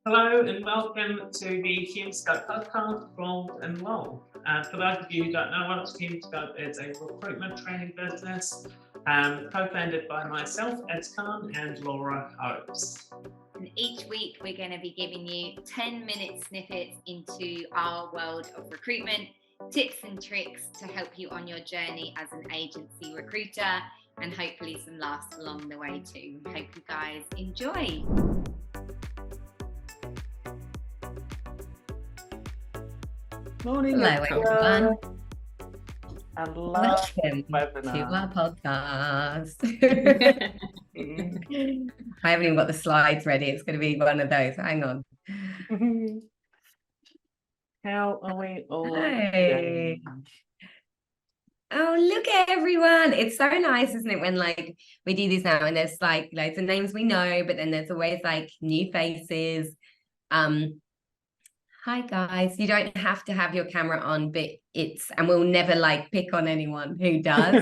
Hello and welcome to the Hume Scope podcast from and Long. For those of you who don't know us, Hume Scope is a recruitment training business co-founded by myself, Ed Khan, and Laura Hopes. And each week we're going to be giving you 10-minute snippets into our world of recruitment, tips and tricks to help you on your journey as an agency recruiter, and hopefully some laughs along the way too. Hope you guys enjoy. Morning, hello everyone. Welcome to our podcast. I haven't even got the slides ready. It's going to be one of those. Hang on. How are we all? Hey. Oh, look at everyone. It's so nice, isn't it, when like we do this now and there's like loads of names we know, but then there's always like new faces. Hi guys, you don't have to have your camera on, but and we'll never like pick on anyone who does.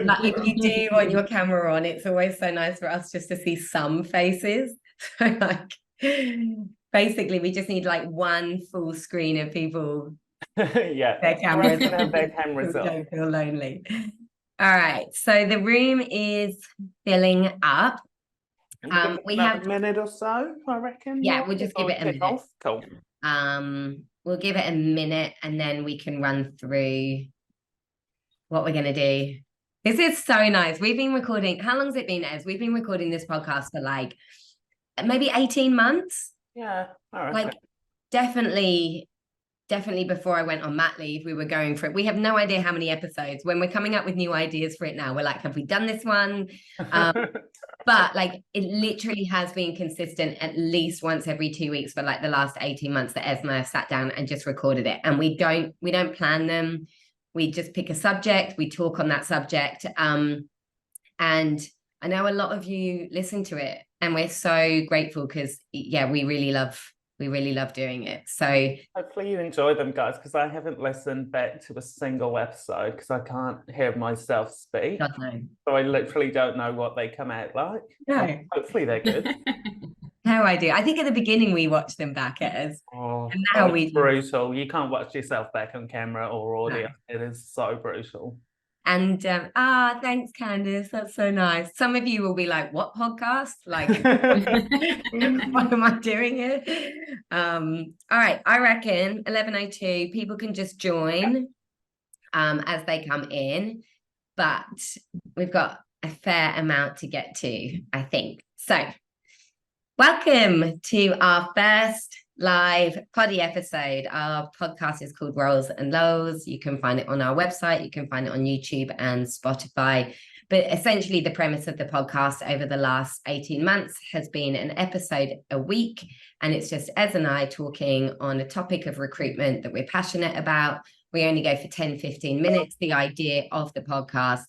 Like if you do want your camera on, it's always so nice for us just to see some faces. So like basically we just need like one full screen of people. Yeah, their cameras have their cameras on. Don't feel lonely. All right, so the room is filling up. We have a minute or so, I reckon. Yeah, we'll just give it a minute. Off. Cool. We'll give it a minute and then we can run through what we're going to do. This is so nice. We've been recording. How long has it been, Ez? We've been recording this podcast for like maybe 18 months. Yeah. All right. Like definitely before I went on mat leave, we were going for it. We have no idea how many episodes. When we're coming up with new ideas for it now, we're like, have we done this one? But like it literally has been consistent at least once every 2 weeks for like the last 18 months that Esma sat down and just recorded it. And we don't plan them. We just pick a subject, we talk on that subject. And I know a lot of you listen to it and we're so grateful because yeah, we really love doing it. So hopefully you enjoy them, guys, because I haven't listened back to a single episode because I can't hear myself speak. God, no. So I literally don't know what they come out like. No. Hopefully they're good. How I do. I think at the beginning we watched them back as and now brutal. You can't watch yourself back on camera or audio. No. It is so brutal. And thanks, Candice. That's so nice. Some of you will be like, what podcast? Like, what am I doing here? All right. I reckon 11:02, people can just join as they come in, but we've got a fair amount to get to, I think. So welcome to our first live poddy episode. Our podcast is called Rolls and Lows. You can find it on our website. You can find it on YouTube and Spotify. But essentially the premise of the podcast over the last 18 months has been an episode a week. And it's just Ez and I talking on a topic of recruitment that we're passionate about. We only go for 10-15 minutes. The idea of the podcast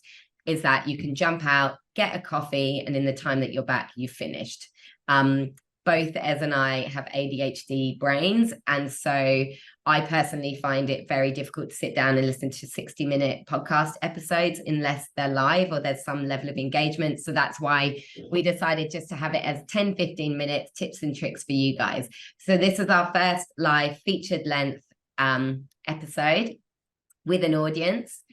is that you can jump out, get a coffee, and in the time that you're back, you've finished. Both Ez and I have ADHD brains. And so I personally find it very difficult to sit down and listen to 60-minute podcast episodes unless they're live or there's some level of engagement. So that's why we decided just to have it as 10-15 minutes tips and tricks for you guys. So this is our first live featured length episode with an audience.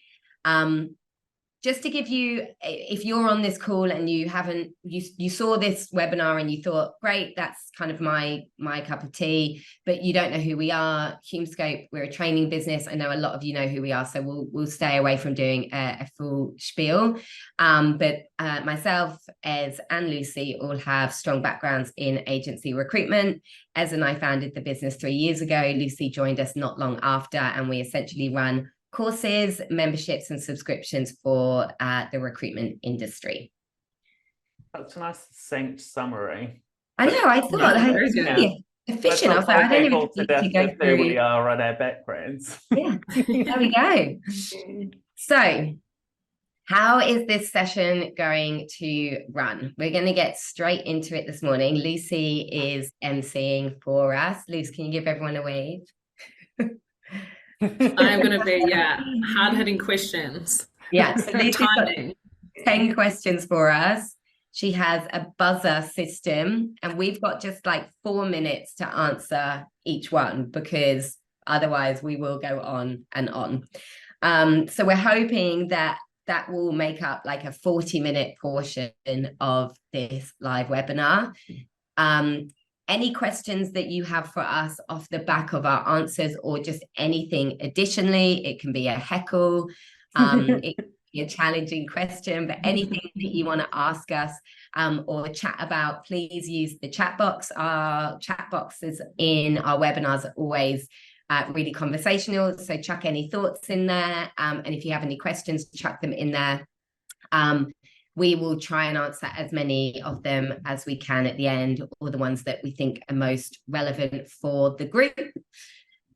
Just to give you, if you're on this call and you haven't, you saw this webinar and you thought, great, that's kind of my cup of tea, but you don't know who we are. Hume Scope, we're a training business. I know a lot of you know who we are, so we'll stay away from doing a full spiel. But myself, Ez, and Lucy all have strong backgrounds in agency recruitment. Ez and I founded the business 3 years ago. Lucy joined us not long after, and we essentially run courses, memberships, and subscriptions for the recruitment industry. That's a nice succinct summary. I know, I thought that was really efficient. I was like, I don't even need to go through who we are and our backgrounds. Yeah, there we go. So, how is this session going to run? We're going to get straight into it this morning. Lucy is emceeing for us. Lucy, can you give everyone a wave? I'm going to be, hard-hitting questions. Yeah, so Lucy's got 10 questions for us. She has a buzzer system, and we've got just like 4 minutes to answer each one, because otherwise we will go on and on. So we're hoping that will make up like a 40-minute portion of this live webinar. Any questions that you have for us off the back of our answers, or just anything additionally, it can be a heckle, it can be a challenging question, but anything that you want to ask us or chat about, please use the chat box. Our chat boxes in our webinars are always really conversational, so chuck any thoughts in there, and if you have any questions, chuck them in there. We will try and answer as many of them as we can at the end, or the ones that we think are most relevant for the group.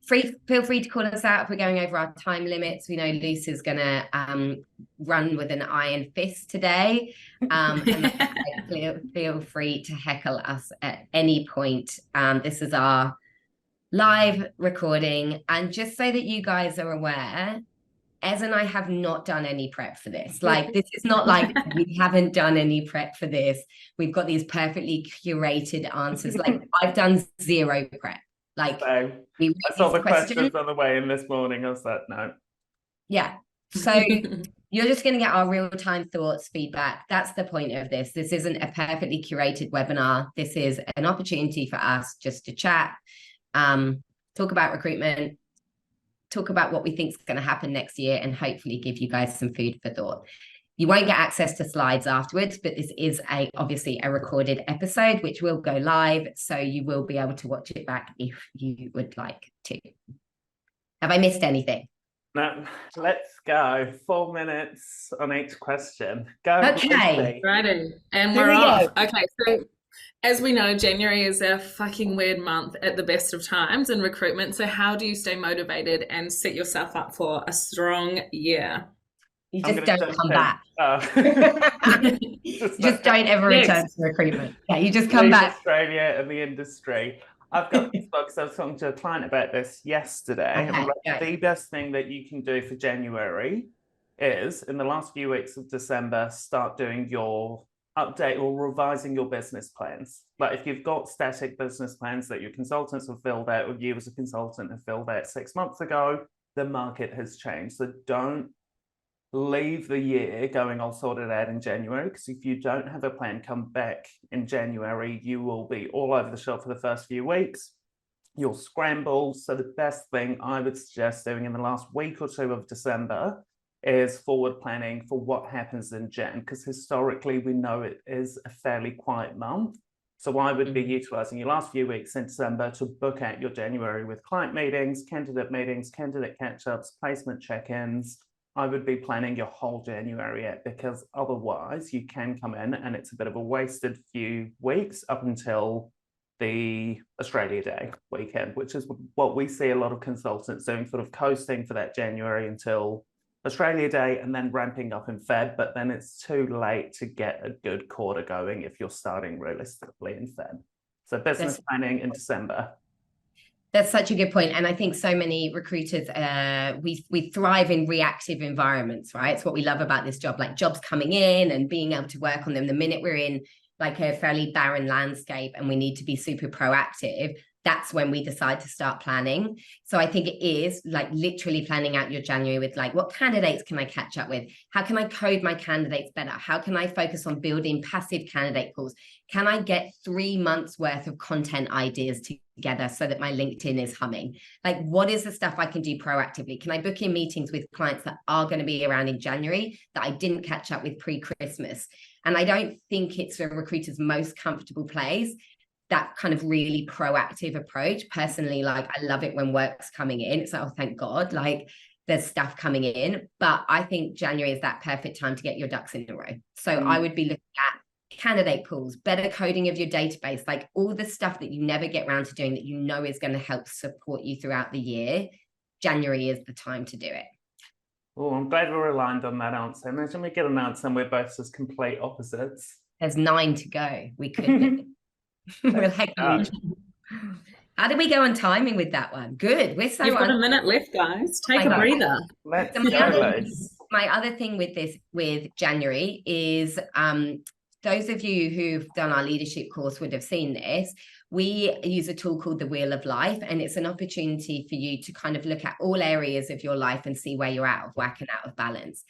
Feel free to call us out if we're going over our time limits. We know Lucy's going to run with an iron fist today. And feel free to heckle us at any point. This is our live recording. And just so that you guys are aware, Ez and I have not done any prep for this. Like, this is not like we haven't done any prep for this. We've got these perfectly curated answers. Like, I've done zero prep. Like, I saw the questions on the way in this morning. I was like, no. Yeah. So you're just going to get our real-time thoughts, feedback. That's the point of this. This isn't a perfectly curated webinar. This is an opportunity for us just to chat, talk about recruitment, talk about what we think is going to happen next year, and hopefully give you guys some food for thought. You won't get access to slides afterwards, but this is obviously a recorded episode, which will go live. So you will be able to watch it back if you would like to. Have I missed anything? No, let's go. 4 minutes on each question. Go. Okay. Righty. And we're off. Okay, so as we know, January is a fucking weird month at the best of times in recruitment. So how do you stay motivated and set yourself up for a strong year? You just don't come back. Just don't ever return to recruitment. Yeah, you just come back. Australia and the industry. I've got this book, so I was talking to a client about this yesterday. Okay. The best thing that you can do for January is, in the last few weeks of December, start doing your update or revising your business plans. Like, if you've got static business plans that your consultants have filled out, or you as a consultant have filled out 6 months ago, the market has changed. So don't leave the year going, I'll sort it out in January, because if you don't have a plan, come back in January, you will be all over the shop for the first few weeks. You'll scramble. So the best thing I would suggest doing in the last week or two of December is forward planning for what happens in Jan, because historically we know it is a fairly quiet month. So I would be utilizing your last few weeks in December to book out your January with client meetings, candidate catch-ups, placement check-ins. I would be planning your whole January out, because otherwise you can come in and it's a bit of a wasted few weeks up until the Australia Day weekend, which is what we see a lot of consultants doing, sort of coasting for that January until Australia Day and then ramping up in Feb, but then it's too late to get a good quarter going if you're starting realistically in Feb. So business planning in December. That's such a good point. And I think so many recruiters, we thrive in reactive environments, right? It's what we love about this job, like jobs coming in and being able to work on them. The minute we're in like a fairly barren landscape and we need to be super proactive, that's when we decide to start planning. So I think it is like literally planning out your January with like, what candidates can I catch up with? How can I code my candidates better? How can I focus on building passive candidate pools? Can I get 3 months worth of content ideas together so that my LinkedIn is humming? Like, what is the stuff I can do proactively? Can I book in meetings with clients that are going to be around in January that I didn't catch up with pre-Christmas? And I don't think it's a recruiter's most comfortable place, that kind of really proactive approach. Personally, like, I love it when work's coming in. It's like, oh, thank God, like there's stuff coming in. But I think January is that perfect time to get your ducks in a row. So I would be looking at candidate pools, better coding of your database, like all the stuff that you never get around to doing that you know is going to help support you throughout the year. January is the time to do it. Oh, I'm glad we're aligned on that answer. Imagine we get an answer and we're both just complete opposites. There's 9 to go. We could. We'll heck you. How did we go on timing with that one? Good. We're so. You've got a minute left, guys. Take a breather. Let's go, my other thing with January is those of you who've done our leadership course would have seen this. We use a tool called the Wheel of Life, and it's an opportunity for you to kind of look at all areas of your life and see where you're out of whack and out of balance.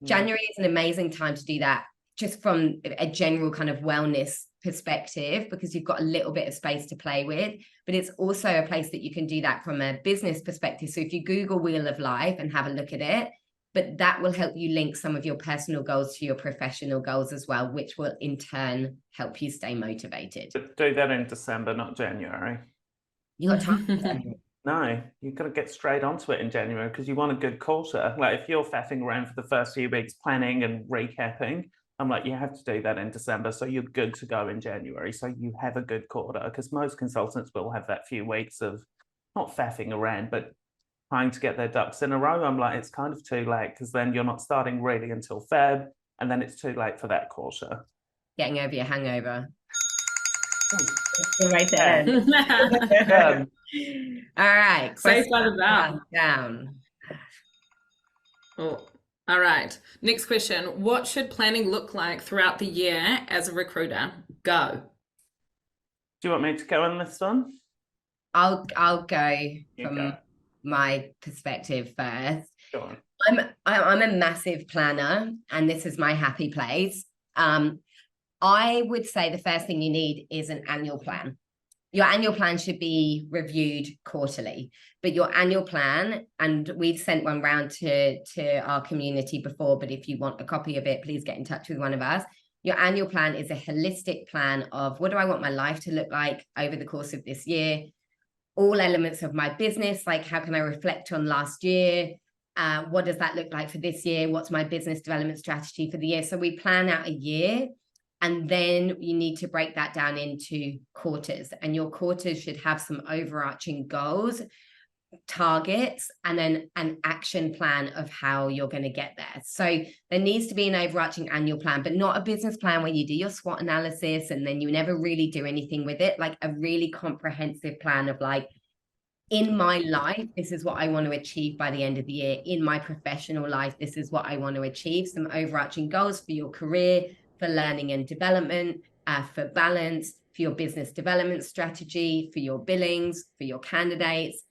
January is an amazing time to do that, just from a general kind of wellness perspective, because you've got a little bit of space to play with, but it's also a place that you can do that from a business perspective. So if you Google Wheel of Life and have a look at it, but that will help you link some of your personal goals to your professional goals as well, which will in turn help you stay motivated. But do that in December, not January. You got time? No, you've got to get straight onto it in January because you want a good quarter. Like if you're faffing around for the first few weeks planning and recapping, I'm like, you have to do that in December so you're good to go in January. So you have a good quarter, because most consultants will have that few weeks of not faffing around, but trying to get their ducks in a row. I'm like, it's kind of too late, because then you're not starting really until Feb, and then it's too late for that quarter. Getting over your hangover. Right there. All right. Safe by the bell. Down. Oh, all right. Next question. What should planning look like throughout the year as a recruiter? Go. Do you want me to go on this one? I'll go from my perspective first. Go on. I'm a massive planner, and this is my happy place. I would say the first thing you need is an annual plan. Your annual plan should be reviewed quarterly, but your annual plan, and we've sent one round to our community before, but if you want a copy of it, please get in touch with one of us. Your annual plan is a holistic plan of what do I want my life to look like over the course of this year? All elements of my business, like how can I reflect on last year? What does that look like for this year? What's my business development strategy for the year? So we plan out a year, and then you need to break that down into quarters, and your quarters should have some overarching goals, targets, and then an action plan of how you're going to get there. So there needs to be an overarching annual plan, but not a business plan where you do your SWOT analysis and then you never really do anything with it. Like a really comprehensive plan of like, in my life, this is what I want to achieve by the end of the year. In my professional life, this is what I want to achieve. Some overarching goals for your career, for learning and development, for balance, for your business development strategy, for your billings, for your candidates,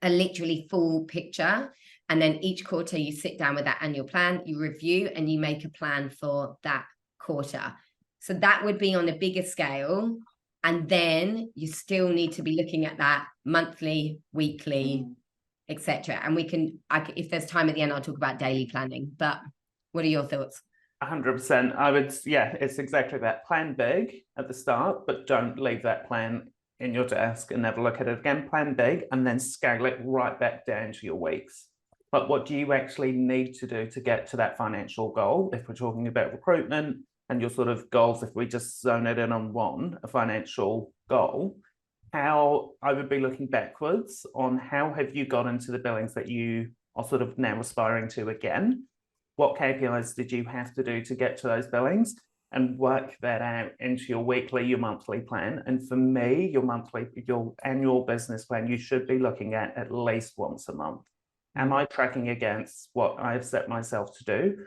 a literally full picture. And then each quarter you sit down with that annual plan, you review, and you make a plan for that quarter. So that would be on a bigger scale. And then you still need to be looking at that monthly, weekly, etc. And if there's time at the end, I'll talk about daily planning. But what are your thoughts? 100%. I would, it's exactly that. Plan big at the start, but don't leave that plan in your desk and never look at it again. Plan big and then scale it right back down to your weeks. But what do you actually need to do to get to that financial goal? If we're talking about recruitment and your sort of goals, if we just zone it in on one, a financial goal, how I would be looking backwards on how have you got into the billings that you are sort of now aspiring to again? What KPIs did you have to do to get to those billings? And work that out into your weekly, your monthly plan. And for me, your annual business plan, you should be looking at least once a month. Am I tracking against what I've set myself to do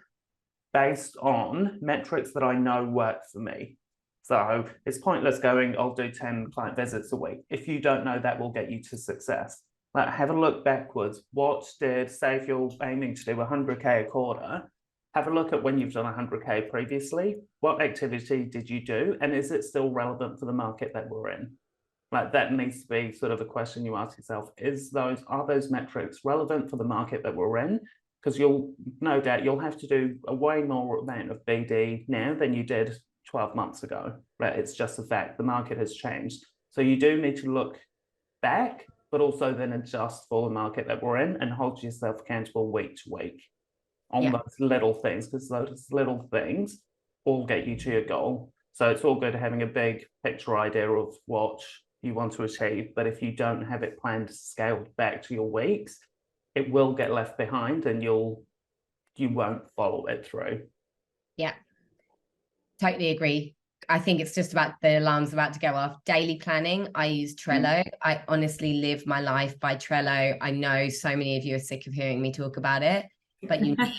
based on metrics that I know work for me? So it's pointless going, I'll do 10 client visits a week. If you don't know that will get you to success. Like, have a look backwards. Say if you're aiming to do 100K a quarter, have a look at when you've done 100K previously. What activity did you do? And is it still relevant for the market that we're in? Like, that needs to be sort of a question you ask yourself. Are those metrics relevant for the market that we're in? Because no doubt you'll have to do a way more amount of BD now than you did 12 months ago. Right? It's just a fact. The market has changed. So you do need to look back, but also then adjust for the market that we're in and hold yourself accountable week to week on those little things, because those little things will get you to your goal. So it's all good having a big picture idea of what you want to achieve, but if you don't have it planned scaled back to your weeks, it will get left behind and you won't follow it through. Yeah, totally agree. I think it's just about the alarm's about to go off. Daily planning, I use Trello. I honestly live my life by Trello. I know so many of you are sick of hearing me talk about it, but you need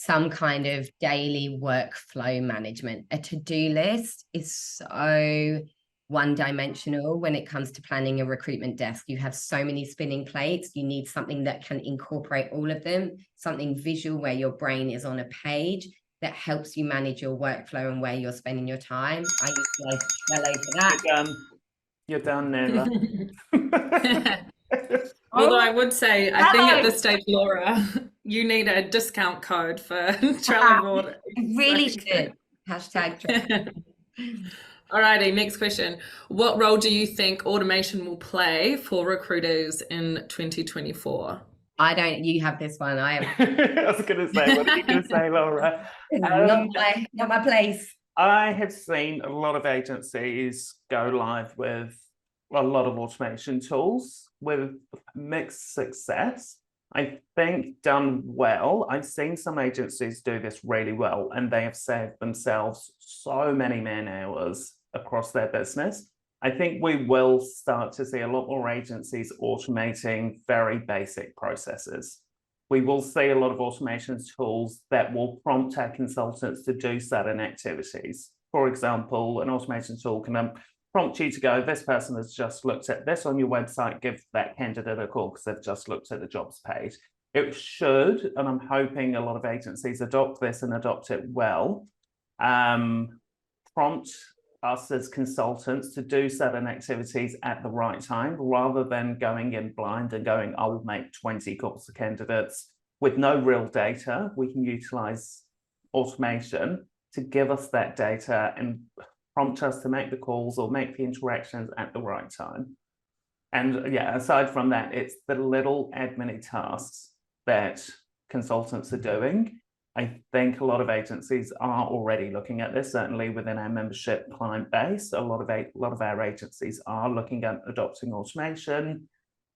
some kind of daily workflow management. A to-do list is so one-dimensional when it comes to planning a recruitment desk. You have so many spinning plates. You need something that can incorporate all of them, something visual where your brain is on a page that helps you manage your workflow and where you're spending your time. I utilize Trello for that. You're done, Nela. Although I would say, I think at this stage, Laura, you need a discount code for Trello board. Really should. Hashtag Trello. Alrighty, next question. What role do you think automation will play for recruiters in 2024? You have this one. I was going to say, what are you going to say, Laura? Not my place. I have seen a lot of agencies go live with a lot of automation tools with mixed success. I think done well. I've seen some agencies do this really well, and they have saved themselves so many man hours across their business. I think we will start to see a lot more agencies automating very basic processes. We will see a lot of automation tools that will prompt our consultants to do certain activities. For example, an automation tool can prompt you to go, this person has just looked at this on your website, give that candidate a call because they've just looked at the jobs page. It should, and I'm hoping a lot of agencies adopt this and adopt it well, prompt us as consultants to do certain activities at the right time, rather than going in blind and going, I'll make 20 calls to candidates with no real data. We can utilize automation to give us that data and prompt us to make the calls or make the interactions at the right time. And yeah, aside from that, it's the little admin tasks that consultants are doing. I think a lot of agencies are already looking at this, certainly within our membership client base. A lot of our agencies are looking at adopting automation.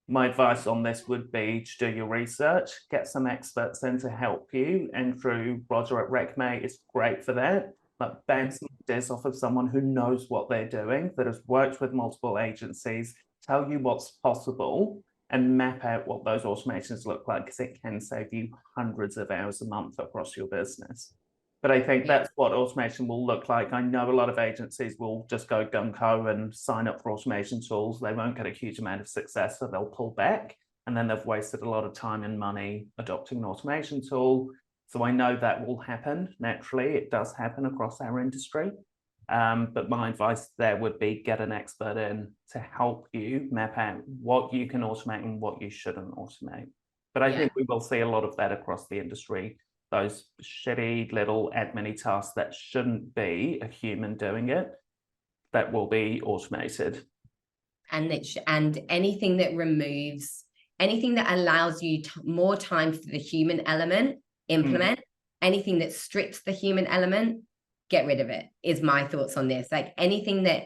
My advice on this would be to do your research, get some experts in to help you. And through Roger at RecMate is great for that. But bounce ideas off of someone who knows what they're doing, that has worked with multiple agencies, tell you what's possible, and map out what those automations look like, because it can save you hundreds of hours a month across your business. But I think that's what automation will look like. I know a lot of agencies will just go gung-ho and sign up for automation tools. They won't get a huge amount of success, so they'll pull back, and then they've wasted a lot of time and money adopting an automation tool. So I know that will happen naturally. It does happen across our industry. But my advice there would be get an expert in to help you map out what you can automate and what you shouldn't automate. But I think we will see a lot of that across the industry. Those shitty little admin tasks that shouldn't be a human doing it, that will be automated. And anything that allows you more time for the human element, implement. Anything that strips the human element, get rid of it, is my thoughts on this. Like anything that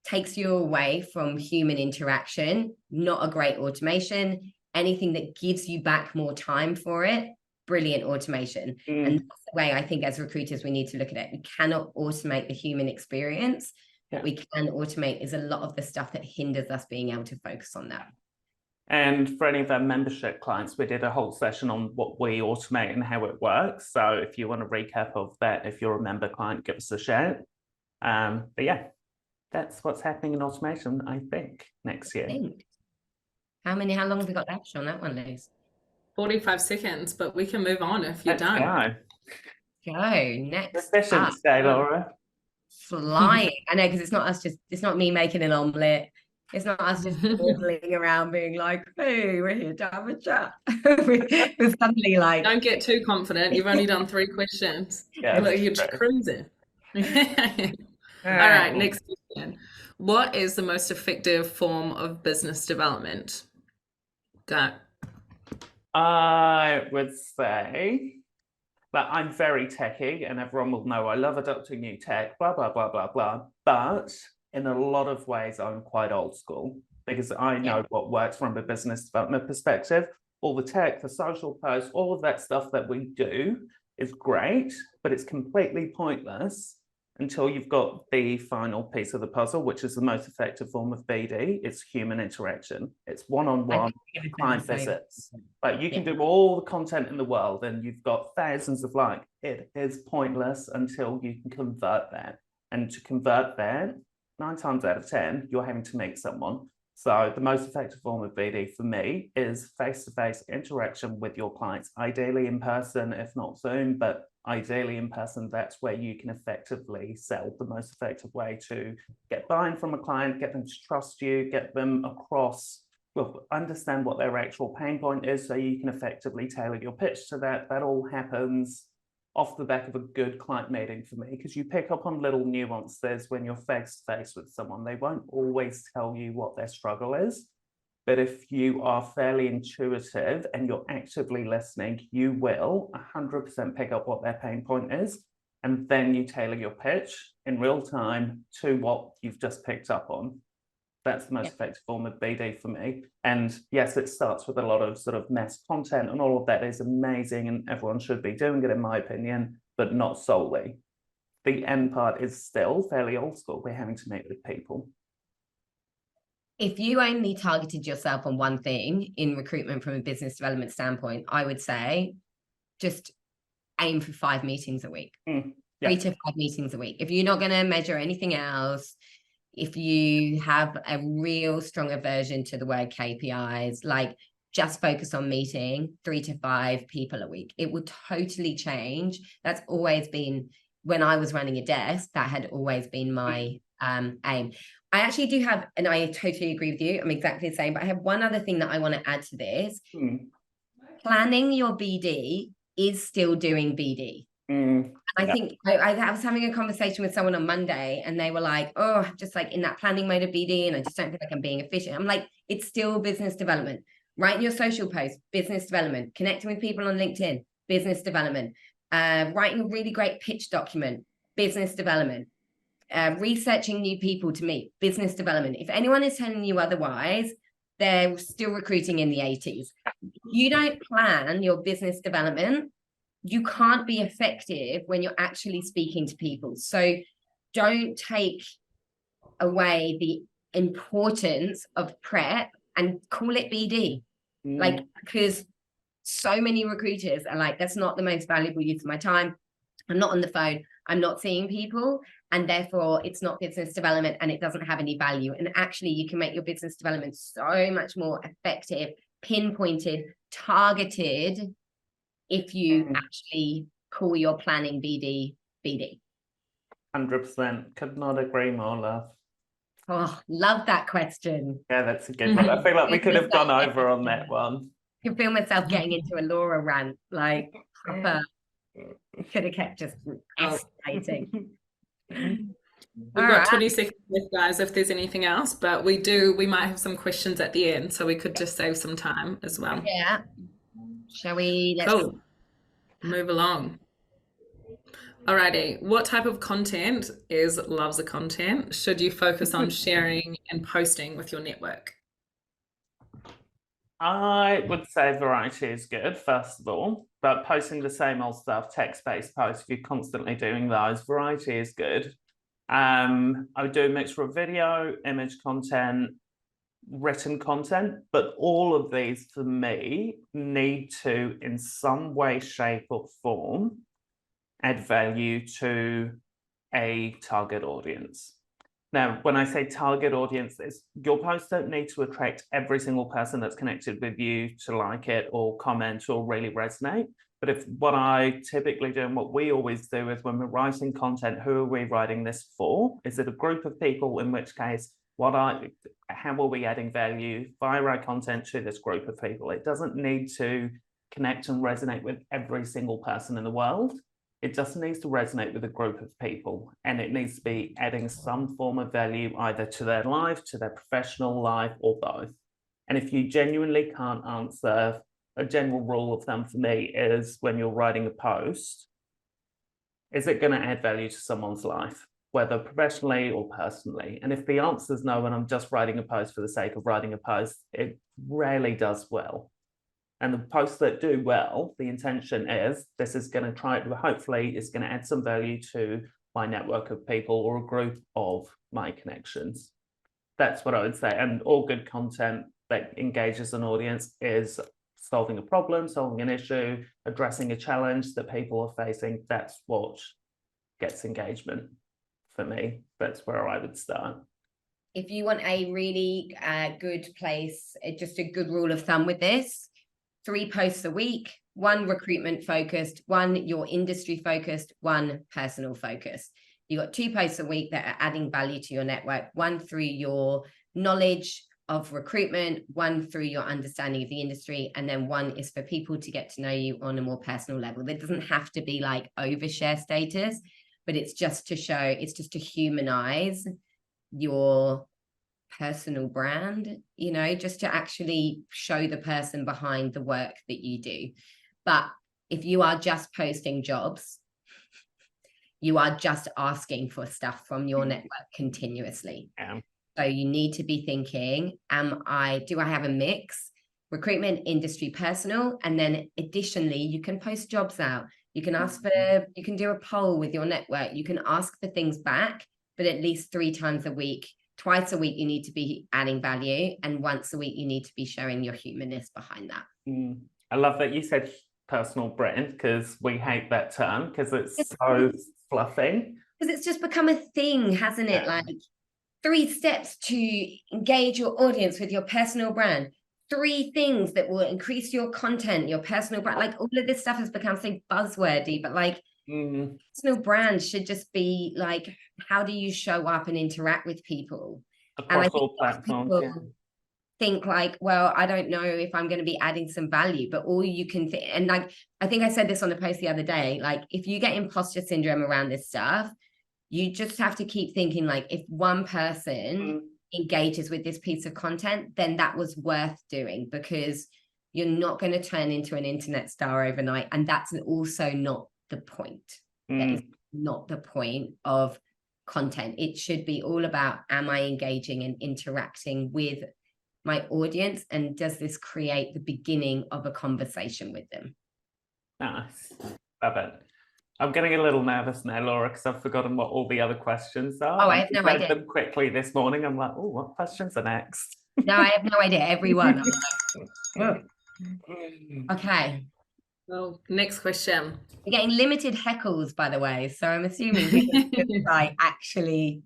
takes you away from human interaction, not a great automation. Anything that gives you back more time for it, brilliant automation. And that's the way I think as recruiters we need to look at it. We cannot automate the human experience. What we can automate is a lot of the stuff that hinders us being able to focus on that. And for any of our membership clients, we did a whole session on what we automate and how it works. So if you want a recap of that, if you're a member client, give us a shout. But yeah, that's what's happening in automation, I think, next year. How long have we got left on that one, Liz? 45 seconds, but we can move on if you're done. Go next. Efficient today, Laura. Flying. I know, because it's not me making an omelette. It's not us just waddling around being like, hey, we're here to have a chat. We're suddenly like... Don't get too confident. You've only done 3 questions. You're just cruising. All right, next question. What is the most effective form of business development? Go. I would say that I'm very techy, and everyone will know I love adopting new tech, blah, blah, blah, blah, blah. But in a lot of ways, I'm quite old school, because I know what works from a business development perspective. All the tech, the social posts, all of that stuff that we do is great, but it's completely pointless until you've got the final piece of the puzzle, which is the most effective form of BD. It's human interaction. It's one-on-one client visits. Like, you can do all the content in the world and you've got thousands of likes. It is pointless until you can convert that. And to convert that, 9 times out of 10, you're having to meet someone. So the most effective form of BD for me is face-to-face interaction with your clients, ideally in person, if not Zoom, but ideally in person. That's where you can effectively sell. The most effective way to get buy-in from a client, get them to trust you, get them across, well, understand what their actual pain point is so you can effectively tailor your pitch to that. That all happens off the back of a good client meeting for me, because you pick up on little nuances when you're face to face with someone. They won't always tell you what their struggle is, but if you are fairly intuitive and you're actively listening, you will 100% pick up what their pain point is, and then you tailor your pitch in real time to what you've just picked up on. That's the most effective form of BD for me. And yes, it starts with a lot of sort of mass content, and all of that is amazing and everyone should be doing it, in my opinion, but not solely. The end part is still fairly old school. We're having to meet with people. If you only targeted yourself on one thing in recruitment from a business development standpoint, I would say just aim for 5 meetings a week. 3 to 5 meetings a week. If you're not going to measure anything else, if you have a real strong aversion to the word KPIs, like, just focus on meeting 3 to 5 people a week. It will totally change. That's always been, when I was running a desk, that had always been my aim. I actually do have, and I totally agree with you, I'm exactly the same, but I have one other thing that I want to add to this. Planning your BD is still doing BD. I think I was having a conversation with someone on Monday and they were like, oh, just like in that planning mode of BD, and I just don't feel like I'm being efficient. I'm like, it's still business development. Writing your social post, business development. Connecting with people on LinkedIn, business development. Writing a really great pitch document, business development. Researching new people to meet, business development. If anyone is telling you otherwise, they're still recruiting in the 80s. You don't plan your business development, you can't be effective when you're actually speaking to people. So don't take away the importance of prep and call it BD. Like, because so many recruiters are like, that's not the most valuable use of my time. I'm not on the phone. I'm not seeing people. And therefore it's not business development and it doesn't have any value. And actually you can make your business development so much more effective, pinpointed, targeted, if you actually call your planning BD. 100%. Could not agree more, love. Oh, love that question. Yeah, that's a good one. I feel like we could have gone over on that one. I can feel myself getting into a Laura rant, like proper. Could have kept just escalating. We've got 20 seconds left, guys, if there's anything else, but we might have some questions at the end, so we could just save some time as well. Yeah. Shall we? Cool. Move along. Alrighty. What type of content loves a content should you focus on sharing and posting with your network? I would say variety is good, first of all, but posting the same old stuff, text-based posts, if you're constantly doing those, variety is good. I would do a mixture of video, image content, written content, but all of these for me need to, in some way, shape or form, add value to a target audience. Now, when I say target audiences, your posts don't need to attract every single person that's connected with you to like it or comment or really resonate. But if what I typically do and what we always do is when we're writing content, who are we writing this for? Is it a group of people? In which case, how are we adding value via our content to this group of people? It doesn't need to connect and resonate with every single person in the world. It just needs to resonate with a group of people, and it needs to be adding some form of value either to their life, to their professional life, or both. And if you genuinely can't answer, a general rule of thumb for me is when you're writing a post, is it going to add value to someone's life, whether professionally or personally? And if the answer is no, and I'm just writing a post for the sake of writing a post, it rarely does well. And the posts that do well, the intention is this is going to hopefully is going to add some value to my network of people or a group of my connections. That's what I would say. And all good content that engages an audience is solving a problem, solving an issue, addressing a challenge that people are facing. That's what gets engagement for me. That's where I would start. If you want a really good place, just a good rule of thumb with this, 3 posts a week, 1 recruitment focused, 1 your industry focused, 1 personal focused. You got 2 posts a week that are adding value to your network, 1 through your knowledge of recruitment, 1 through your understanding of the industry, and then 1 is for people to get to know you on a more personal level. It doesn't have to be like overshare status, but it's just to show, it's just to humanize your personal brand, you know, just to actually show the person behind the work that you do. But if you are just posting jobs, you are just asking for stuff from your network continuously. Yeah. So you need to be thinking, do I have a mix? Recruitment, industry, personal, and then additionally, you can post jobs out. You can ask for, you can do a poll with your network. You can ask for things back, but at least 3 times a week. Twice a week, you need to be adding value, and once a week, you need to be showing your humanness behind that. I love that you said personal brand, because we hate that term because it's so fluffy. Because it's just become a thing, hasn't it? Yeah. Like 3 steps to engage your audience with your personal brand. 3 things that will increase your content, your personal brand. Like all of this stuff has become so buzzwordy, but like personal brand should just be like, how do you show up and interact with people? Across all platforms. Think like, well, I don't know if I'm going to be adding some value, but all you can and like, I think I said this on a post the other day, like if you get imposter syndrome around this stuff, you just have to keep thinking like, if one person engages with this piece of content, then that was worth doing, because you're not going to turn into an internet star overnight. And that's also not the point. That is not the point of content. It should be all about, am I engaging and interacting with my audience, and does this create the beginning of a conversation with them? Nice. Love it. I'm getting a little nervous now, Laura, because I've forgotten what all the other questions are. Oh, I have no idea. I read them quickly this morning. I'm like, oh, what questions are next? No, I have no idea. Everyone. Okay. Well, next question. We're getting limited heckles, by the way, so I'm assuming it's like actually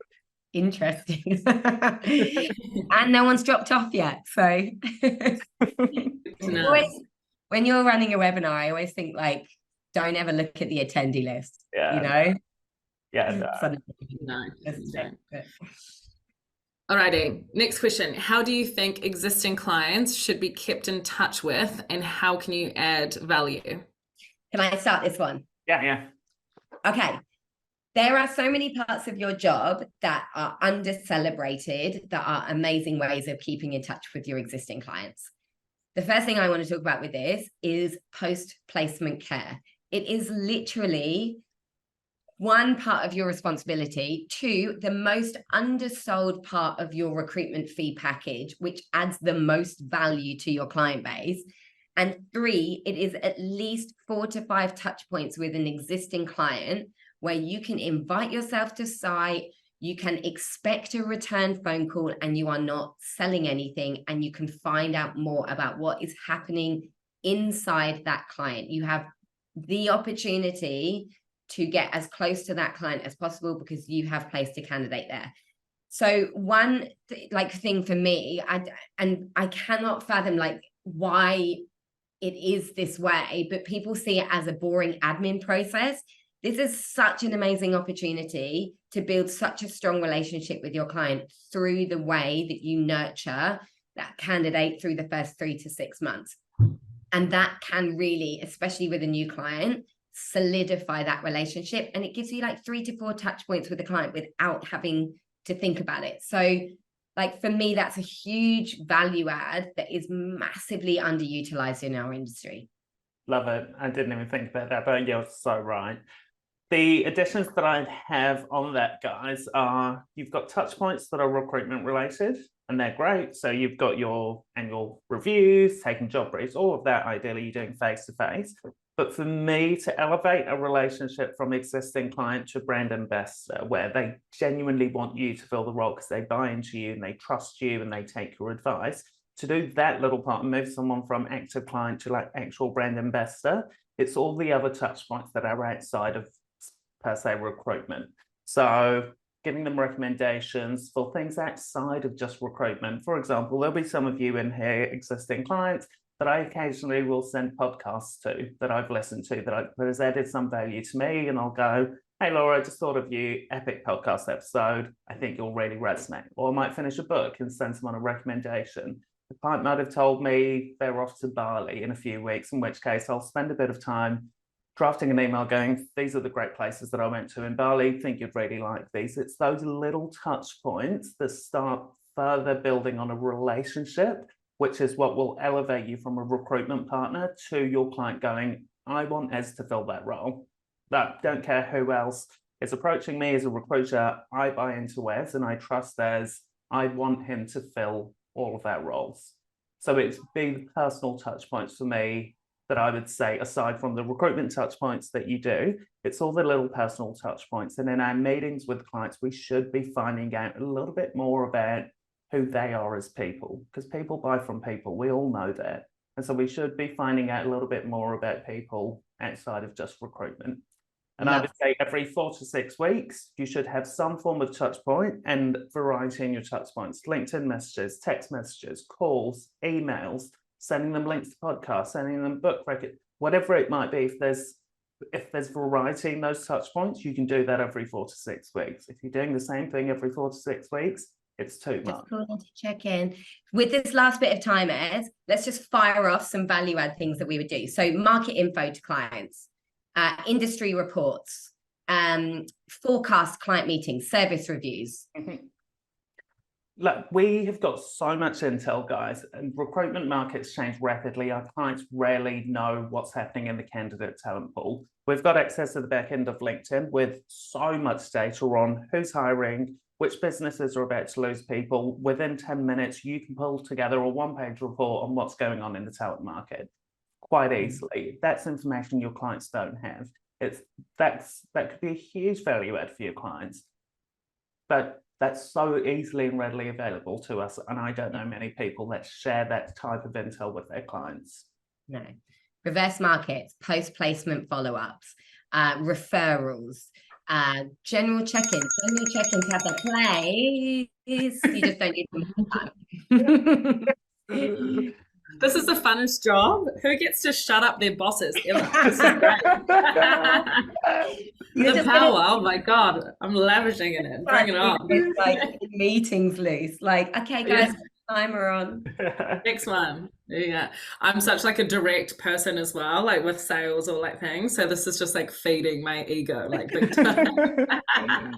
interesting. And no one's dropped off yet, so always, when you're running a webinar, I always think like, don't ever look at the attendee list. You know? No. Alrighty, next question. How do you think existing clients should be kept in touch with, and how can you add value? Can I start this one? Yeah. Okay. There are so many parts of your job that are under-celebrated, that are amazing ways of keeping in touch with your existing clients. The first thing I want to talk about with this is post-placement care. It is literally 1 part of your responsibility, 2, the most undersold part of your recruitment fee package, which adds the most value to your client base. And 3, it is at least 4 to 5 touch points with an existing client where you can invite yourself to site, you can expect a return phone call, and you are not selling anything, and you can find out more about what is happening inside that client. You have the opportunity to get as close to that client as possible because you have placed a candidate there. So one thing for me, I cannot fathom like why it is this way, but people see it as a boring admin process. This is such an amazing opportunity to build such a strong relationship with your client through the way that you nurture that candidate through the first 3 to 6 months. And that can really, especially with a new client, solidify that relationship. And it gives you like 3 to 4 touch points with the client without having to think about it. So like for me, that's a huge value add that is massively underutilized in our industry. Love it. I didn't even think about that, but you're so right. The additions that I have on that, guys, are you've got touch points that are recruitment related, and they're great. So you've got your annual reviews, taking job briefs, all of that. Ideally, you're doing face-to-face. But for me, to elevate a relationship from existing client to brand ambassador, where they genuinely want you to fill the role because they buy into you and they trust you and they take your advice, to do that little part and move someone from active client to like actual brand ambassador, it's all the other touch points that are outside of per se recruitment. So giving them recommendations for things outside of just recruitment. For example, there'll be some of you in here, existing clients, that I occasionally will send podcasts to that I've listened to that has added some value to me, and I'll go, hey Laura, I just thought of you, epic podcast episode, I think you'll really resonate. Or I might finish a book and send someone a recommendation. The client might have told me they're off to Bali in a few weeks, in which case I'll spend a bit of time drafting an email going, these are the great places that I went to in Bali, think you'd really like these. It's those little touch points that start further building on a relationship, which is what will elevate you from a recruitment partner to your client going, I want Ez to fill that role. That don't care who else is approaching me as a recruiter, I buy into Ez and I trust Ez. I want him to fill all of their roles. So it's been personal touch points for me that I would say, aside from the recruitment touch points that you do, it's all the little personal touch points. And in our meetings with clients, we should be finding out a little bit more about who they are as people, because people buy from people. We all know that. And so we should be finding out a little bit more about people outside of just recruitment. And I would say every 4 to 6 weeks, you should have some form of touch point and variety in your touch points. LinkedIn messages, text messages, calls, emails, sending them links to podcasts, sending them book record, whatever it might be. If there's variety in those touch points, you can do that every 4 to 6 weeks. If you're doing the same thing every 4 to 6 weeks, it's too much. Just calling to check in. With this last bit of time, Ez, let's just fire off some value add things that we would do. So market info to clients, industry reports, forecast client meetings, service reviews. Look, we have got so much intel, guys, and recruitment markets change rapidly. Our clients rarely know what's happening in the candidate talent pool. We've got access to the back end of LinkedIn with so much data on who's hiring, which businesses are about to lose people. Within 10 minutes, you can pull together a one-page report on what's going on in the talent market quite easily. That's information your clients don't have. That could be a huge value add for your clients. But that's so easily and readily available to us. And I don't know many people that share that type of intel with their clients. No. Reverse markets, post-placement follow-ups, referrals, general check-ins to have that place. You just don't need them. This is the funnest job. Who gets to shut up their bosses ever? The power, oh my God, I'm lavishing in it. Bring it on. It's like meetings loose. Like, okay, guys, timer on. Next one. Yeah. I'm such like a direct person as well, like with sales or like things. So this is just like feeding my ego, like big time.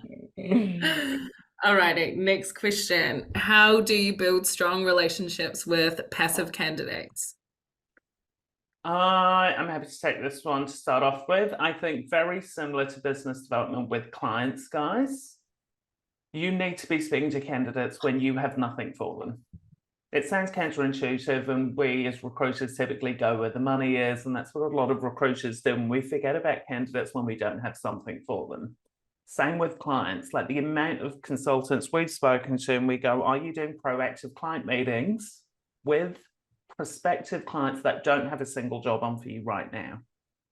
Alrighty, next question. How do you build strong relationships with passive candidates? I'm happy to take this one to start off with. I think very similar to business development with clients, guys. You need to be speaking to candidates when you have nothing for them. It sounds counterintuitive, and we as recruiters typically go where the money is, and that's what a lot of recruiters do, and we forget about candidates when we don't have something for them. Same with clients, like the amount of consultants we've spoken to, and we go, are you doing proactive client meetings with prospective clients that don't have a single job on for you right now?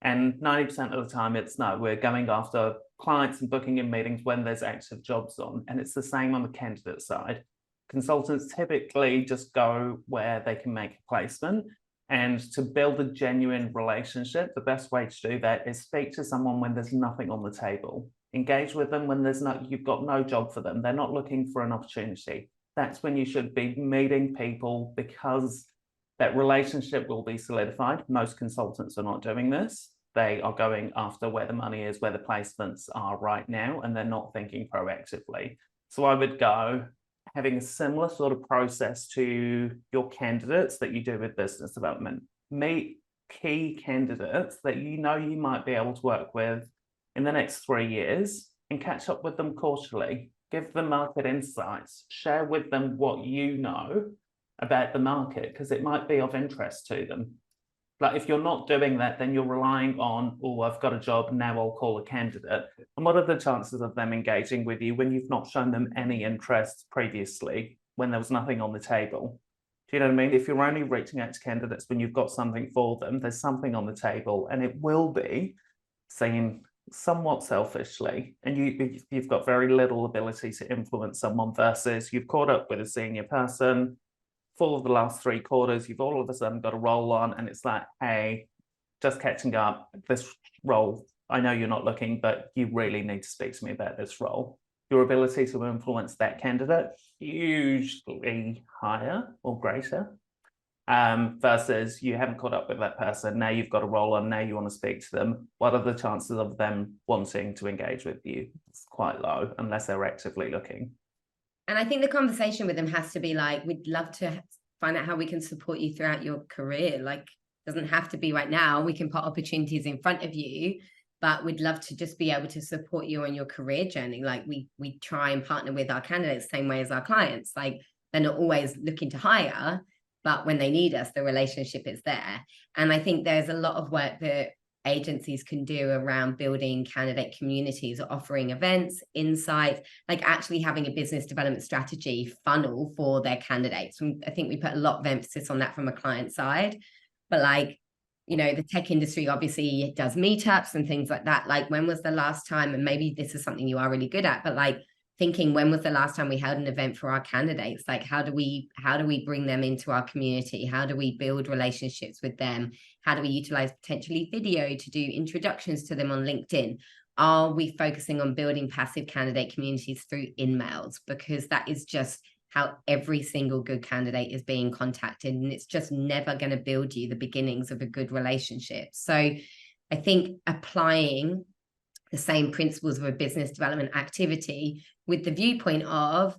And 90% of the time it's no, we're going after clients and booking in meetings when there's active jobs on. And it's the same on the candidate side. Consultants typically just go where they can make a placement. And to build a genuine relationship, the best way to do that is speak to someone when there's nothing on the table. Engage with them when you've got no job for them. They're not looking for an opportunity. That's when you should be meeting people, because that relationship will be solidified. Most consultants are not doing this. They are going after where the money is, where the placements are right now, and they're not thinking proactively. So I would go having a similar sort of process to your candidates that you do with business development. Meet key candidates that you know you might be able to work with in the next 3 years and catch up with them quarterly. Give them market insights, share with them what you know about the market, because it might be of interest to them. Like if you're not doing that, then you're relying on, oh, I've got a job, now I'll call a candidate. And what are the chances of them engaging with you when you've not shown them any interest previously, when there was nothing on the table? Do you know what I mean? If you're only reaching out to candidates when you've got something for them, there's something on the table, and it will be seen somewhat selfishly, and you've got very little ability to influence someone, versus you've caught up with a senior person for the last 3 quarters, you've all of a sudden got a role on, and it's like, hey, just catching up, this role, I know you're not looking, but you really need to speak to me about this role. Your ability to influence that candidate hugely higher or greater, versus you haven't caught up with that person, now you've got a role on, now you want to speak to them. What are the chances of them wanting to engage with you? It's quite low, unless they're actively looking. And I think the conversation with them has to be like, we'd love to find out how we can support you throughout your career. Like, it doesn't have to be right now. We can put opportunities in front of you, but we'd love to just be able to support you on your career journey. Like we try and partner with our candidates the same way as our clients. Like, they're not always looking to hire, but when they need us, the relationship is there. And I think there's a lot of work that agencies can do around building candidate communities, offering events, insights, like actually having a business development strategy funnel for their candidates. I think we put a lot of emphasis on that from a client side, but like, you know, the tech industry obviously does meetups and things like that. Like, when was the last time, and maybe this is something you are really good at, but like thinking, when was the last time we held an event for our candidates? Like, how do we bring them into our community? How do we build relationships with them? How do we utilize potentially video to do introductions to them on LinkedIn? Are we focusing on building passive candidate communities through in-mails? Because that is just how every single good candidate is being contacted, and it's just never going to build you the beginnings of a good relationship. So I think applying the same principles of a business development activity with the viewpoint of,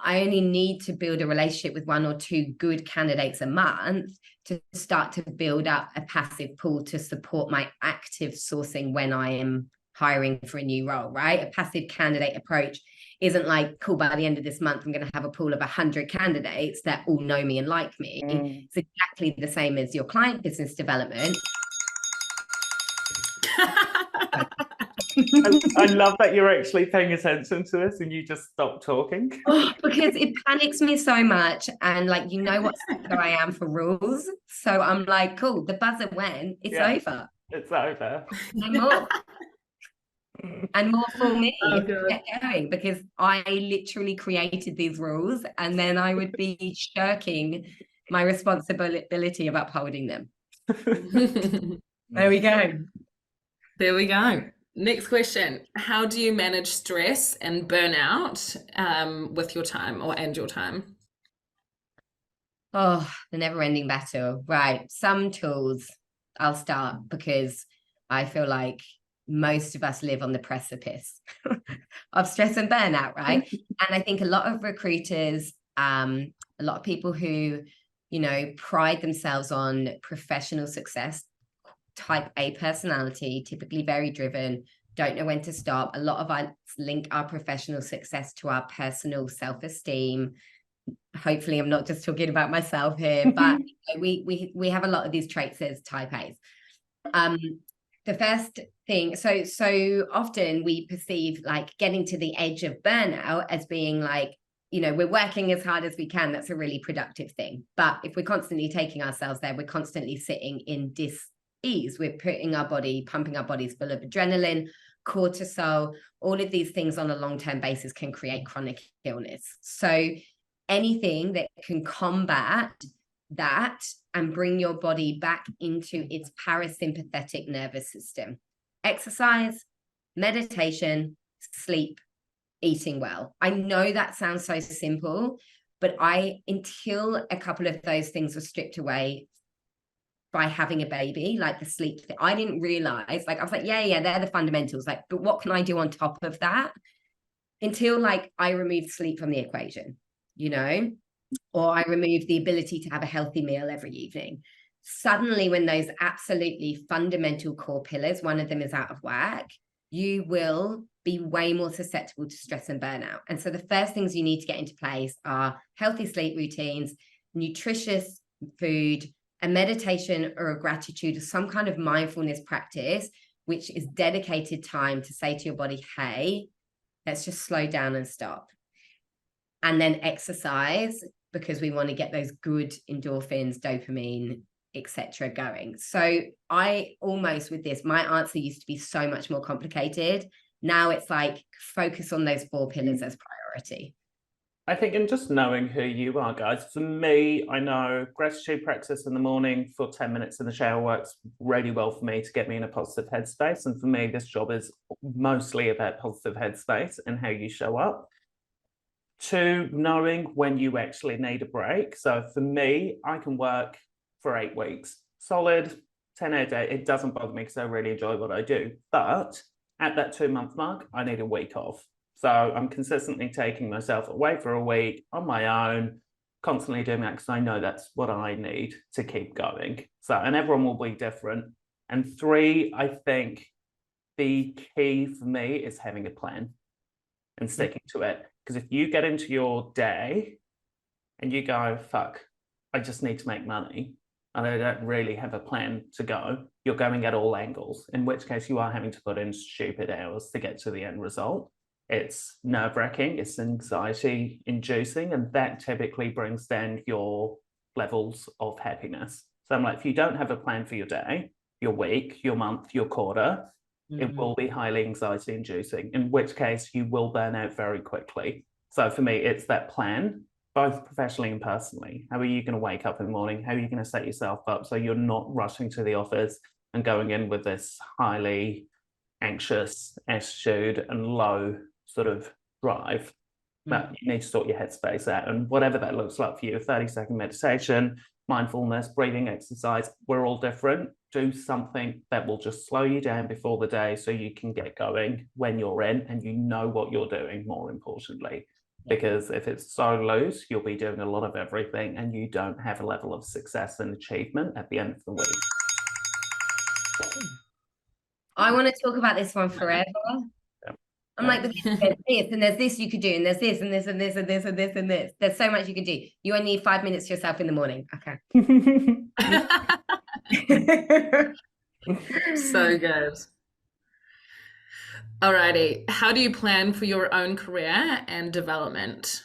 I only need to build a relationship with 1 or 2 good candidates a month to start to build up a passive pool to support my active sourcing when I am hiring for a new role, right? A passive candidate approach isn't like, cool, by the end of this month, I'm going to have a pool of 100 candidates that all know me and like me. It's exactly the same as your client business development. I love that you're actually paying attention to this and you just stopped talking. Because it panics me so much, and like, you know what sucker I am for rules, so I'm like, cool, the buzzer went, it's over. It's over. No more. And more for me Good. going, because I literally created these rules, and then I would be shirking my responsibility of upholding them. There we go. There we go. Next question. How do you manage stress and burnout with your time and your time? Oh, the never-ending battle. Right. Some tools. I'll start, because I feel like most of us live on the precipice of stress and burnout, right? And I think a lot of recruiters, a lot of people who, you know, pride themselves on professional success, type A personality, typically very driven, don't know when to stop. A lot of us link our professional success to our personal self-esteem. Hopefully I'm not just talking about myself here, but we have a lot of these traits as type A's. The first thing, so often we perceive like getting to the edge of burnout as being like, you know, we're working as hard as we can. That's a really productive thing. But if we're constantly taking ourselves there, we're constantly sitting in dis-ease. We're pumping our bodies full of adrenaline, cortisol. All of these things on a long-term basis can create chronic illness. So anything that can combat that and bring your body back into its parasympathetic nervous system. Exercise, meditation, sleep, eating well. I know that sounds so simple, but until a couple of those things were stripped away by having a baby, like the sleep thing, I didn't realize, like, I was like, yeah, they're the fundamentals, like, but what can I do on top of that? Until like I removed sleep from the equation, you know, or I removed the ability to have a healthy meal every evening. Suddenly, when those absolutely fundamental core pillars, one of them is out of whack, you will be way more susceptible to stress and burnout. And so the first things you need to get into place are healthy sleep routines, nutritious food, a meditation or a gratitude or some kind of mindfulness practice, which is dedicated time to say to your body, hey, let's just slow down and stop. And then exercise, because we want to get those good endorphins, dopamine, etc. going. So I almost, with this, my answer used to be so much more complicated. Now it's like, focus on those 4 pillars as priority. I think in just knowing who you are, guys, for me, I know gratitude practice in the morning for 10 minutes in the shower works really well for me to get me in a positive headspace. And for me, this job is mostly about positive headspace and how you show up. 2, knowing when you actually need a break. So for me, I can work for 8 weeks, solid, 10-hour day. It doesn't bother me because I really enjoy what I do. But at that 2-month mark, I need a week off. So I'm consistently taking myself away for a week on my own, constantly doing that because I know that's what I need to keep going. So, and everyone will be different. And 3, I think the key for me is having a plan and sticking to it. Because if you get into your day and you go, fuck, I just need to make money, and I don't really have a plan to go, you're going at all angles, in which case you are having to put in stupid hours to get to the end result. It's nerve-wracking, it's anxiety-inducing, and that typically brings down your levels of happiness. So I'm like, if you don't have a plan for your day, your week, your month, your quarter, it will be highly anxiety-inducing, in which case you will burn out very quickly. So for me, it's that plan, both professionally and personally. How are you going to wake up in the morning? How are you going to set yourself up so you're not rushing to the office and going in with this highly anxious attitude and low sort of drive? But you need to sort your headspace out, and whatever that looks like for you, 30-second meditation, mindfulness, breathing exercise, we're all different. Do something that will just slow you down before the day so you can get going when you're in and you know what you're doing, more importantly. Because if it's so loose, you'll be doing a lot of everything and you don't have a level of success and achievement at the end of the week. I want to talk about this one forever. I'm like, but there's this and there's this you could do, and there's this and this and this and this and this and this. There's so much you can do. You only need 5 minutes to yourself in the morning. Okay. So good. Alrighty. How do you plan for your own career and development?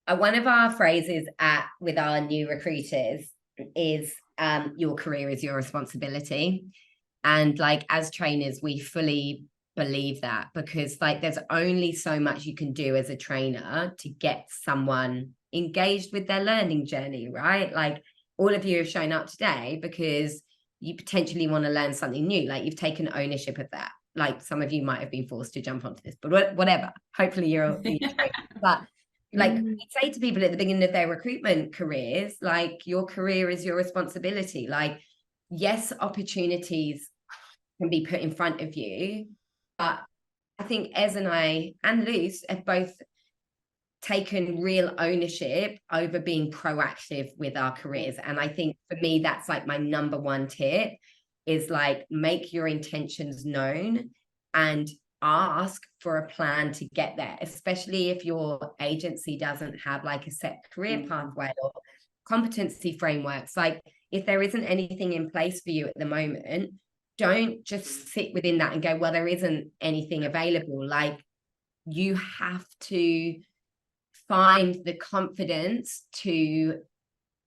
One of our phrases with our new recruiters is your career is your responsibility. And like, as trainers, we fully believe that, because like there's only so much you can do as a trainer to get someone engaged with their learning journey, right? Like, all of you have shown up today because you potentially want to learn something new. Like, you've taken ownership of that. Like, some of you might have been forced to jump onto this, but whatever. Hopefully you're but like, we say to people at the beginning of their recruitment careers, like, your career is your responsibility. Like, yes, opportunities can be put in front of you, but I think Ez and I and Luce have both taken real ownership over being proactive with our careers. And I think for me, that's like my number one tip, is like, make your intentions known and ask for a plan to get there, especially if your agency doesn't have like a set career pathway or competency frameworks. Like, if there isn't anything in place for you at the moment, don't just sit within that and go, well, there isn't anything available. Like, you have to find the confidence to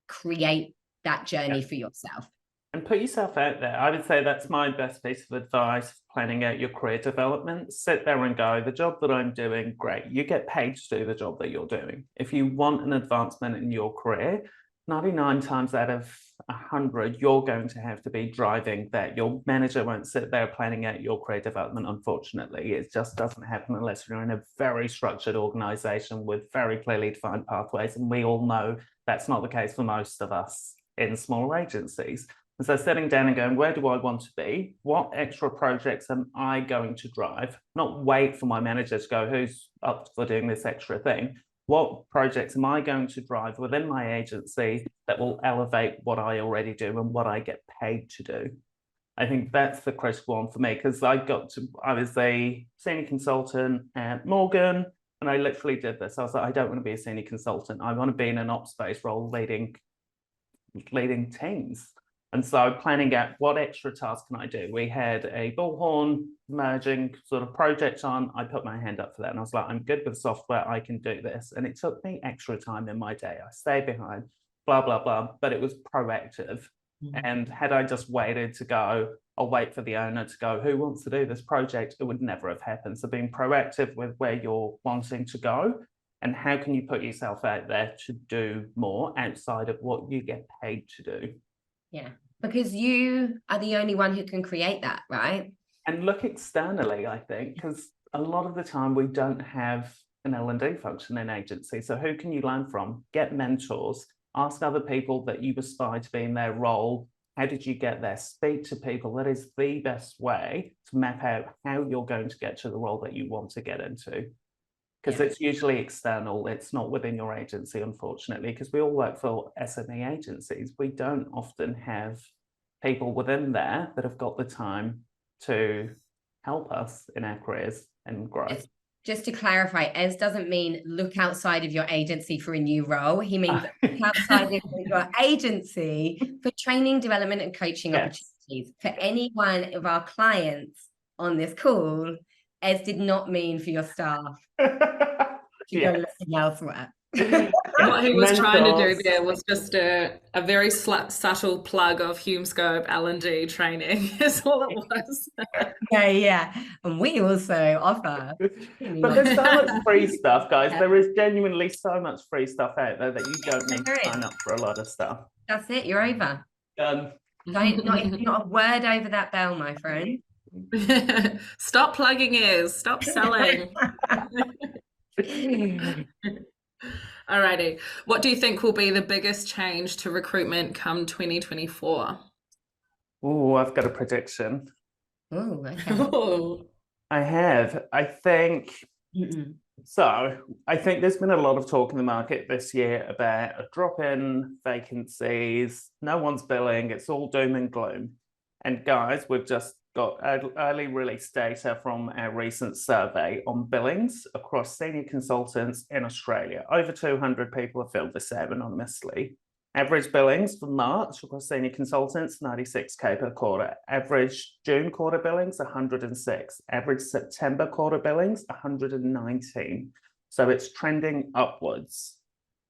create that journey for yourself. And put yourself out there. I would say that's my best piece of advice, planning out your career development. Sit there and go, the job that I'm doing, great. You get paid to do the job that you're doing. If you want an advancement in your career, 99 times out of 100, you're going to have to be driving that. Your manager won't sit there planning out your career development, unfortunately. It just doesn't happen unless you're in a very structured organization with very clearly defined pathways. And we all know that's not the case for most of us in smaller agencies. And so sitting down and going, where do I want to be? What extra projects am I going to drive? Not wait for my manager to go, who's up for doing this extra thing? What projects am I going to drive within my agency that will elevate what I already do and what I get paid to do? I think that's the critical one for me, because I was a senior consultant at Morgan, and I literally did this. I was like, I don't want to be a senior consultant. I want to be in an ops space role leading leading teams. And so planning out what extra tasks can I do? We had a bullhorn merging sort of project on. I put my hand up for that and I was like, I'm good with software, I can do this. And it took me extra time in my day. I stayed behind, blah, blah, blah, but it was proactive. And had I just waited to go, I'll wait for the owner to go, who wants to do this project? It would never have happened. So being proactive with where you're wanting to go and how can you put yourself out there to do more outside of what you get paid to do. Yeah, because you are the only one who can create that, right? And look externally, I think, because a lot of the time we don't have an L&D function in agency. So who can you learn from? Get mentors, ask other people that you aspire to be in their role. How did you get there? Speak to people. That is the best way to map out how you're going to get to the role that you want to get into. Because it's usually external. It's not within your agency, unfortunately, because we all work for SME agencies. We don't often have people within there that have got the time to help us in our careers and growth. Just to clarify, Ez doesn't mean look outside of your agency for a new role. He means look outside of your agency for training, development, and coaching opportunities. For any one of our clients on this call, Ez did not mean for your staff to go looking elsewhere. What he was trying to do there was just a very subtle plug of Hume Scope L&D training is all it was. Yeah. And we also offer. But there's so much free stuff, guys. There is genuinely so much free stuff out there that you don't need to sign up for a lot of stuff. That's it. You're over. Done. Not a word over that bell, my friend. Stop plugging ears. Stop selling. Alrighty. What do you think will be the biggest change to recruitment come 2024? Oh, I've got a prediction. Oh, okay. I have. I think so. I think there's been a lot of talk in the market this year about a drop in vacancies. No one's billing. It's all doom and gloom. And guys, we've just got early release data from our recent survey on billings across senior consultants in Australia. Over 200 people have filled this out anonymously. Average billings for March across senior consultants, 96k per quarter. Average June quarter billings, 106. Average September quarter billings, 119. So it's trending upwards.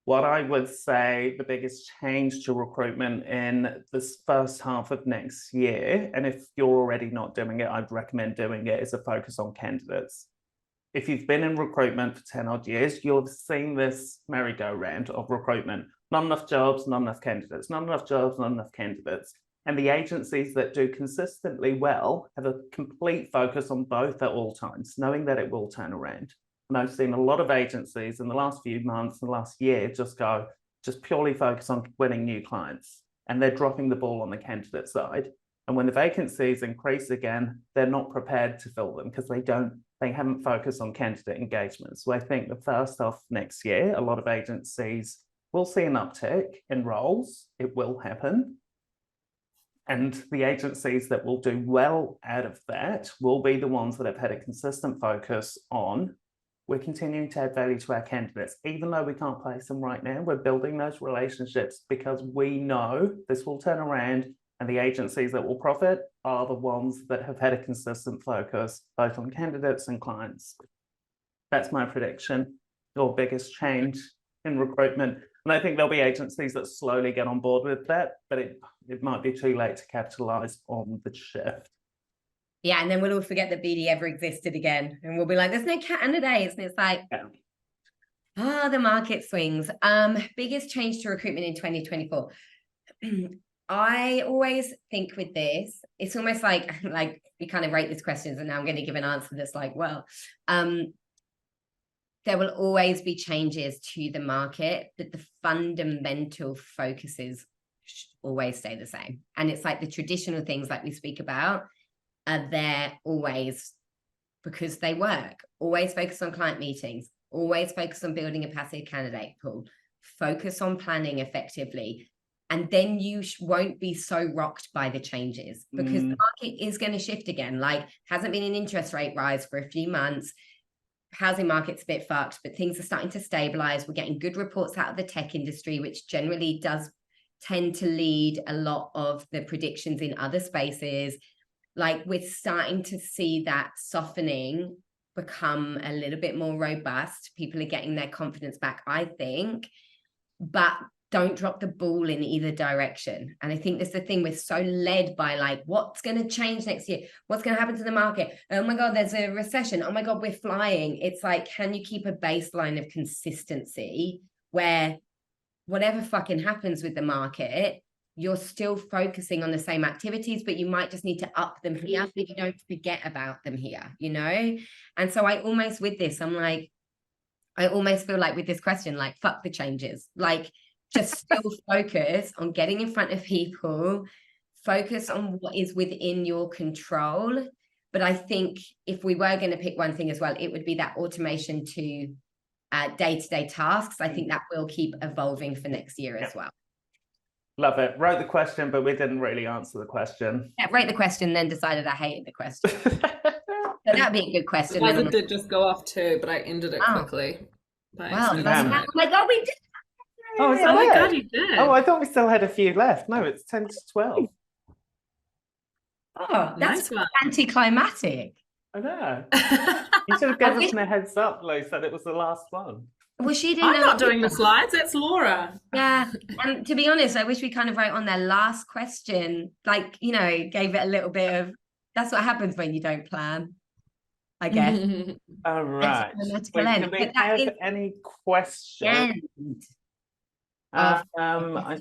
What I would say the biggest change to recruitment in this first half of next year, and if you're already not doing it, I'd recommend doing it, is a focus on candidates. If you've been in recruitment for 10 odd years, you'll have seen this merry-go-round of recruitment. Not enough jobs, not enough candidates, not enough jobs, not enough candidates. And the agencies that do consistently well have a complete focus on both at all times, knowing that it will turn around. And I've seen a lot of agencies in the last few months, the last year, just purely focus on winning new clients. And they're dropping the ball on the candidate side. And when the vacancies increase again, they're not prepared to fill them because they haven't focused on candidate engagement. So I think the first half of next year, a lot of agencies will see an uptick in roles. It will happen. And the agencies that will do well out of that will be the ones that have had a consistent focus on we're continuing to add value to our candidates. Even though we can't place them right now, we're building those relationships because we know this will turn around and the agencies that will profit are the ones that have had a consistent focus both on candidates and clients. That's my prediction, or biggest change in recruitment. And I think there'll be agencies that slowly get on board with that, but it might be too late to capitalize on the shift. Yeah, and then we'll all forget that BD ever existed again. And we'll be like, there's no candidates. And it's like, the market swings. Biggest change to recruitment in 2024. I always think with this, it's almost like we kind of rate these questions and now I'm going to give an answer that's like, well, there will always be changes to the market, but the fundamental focuses always stay the same. And it's like the traditional things like we speak about are there always because they work. Always focus on client meetings, always focus on building a passive candidate pool, focus on planning effectively. And then you won't be so rocked by the changes because the market is going to shift again. Like hasn't been an interest rate rise for a few months. Housing market's a bit fucked, but things are starting to stabilize. We're getting good reports out of the tech industry, which generally does tend to lead a lot of the predictions in other spaces. Like we're starting to see that softening become a little bit more robust. People are getting their confidence back, I think, but don't drop the ball in either direction. And I think that's the thing, we're so led by like, what's going to change next year? What's going to happen to the market? Oh my God, there's a recession. Oh my God, we're flying. It's like, can you keep a baseline of consistency where whatever fucking happens with the market, you're still focusing on the same activities, but you might just need to up them here, but you don't forget about them here, you know? And so I almost with this, I'm like, I almost feel like with this question, like, fuck the changes. Like, just still focus on getting in front of people, focus on what is within your control. But I think if we were going to pick one thing as well, it would be that automation to day-to-day tasks. I think that will keep evolving for next year as well. Love it. Wrote the question, but we didn't really answer the question. Yeah, wrote the question, then decided I hated the question. So that'd be a good question. It did just go off too, but I ended it quickly. Wow. Oh my God, we did. Oh, oh my God, you did. Oh, I thought we still had a few left. No, it's 10 to 12. Oh, that's nice anticlimactic. I know. You should have given us a heads up, Lou, said it was the last one. Well, she didn't. I'm not doing the slides. That's Laura. Yeah. And to be honest, I wish we kind of wrote on their last question, like, you know, gave it a little bit of, that's what happens when you don't plan, I guess. All right. Do we have any questions? I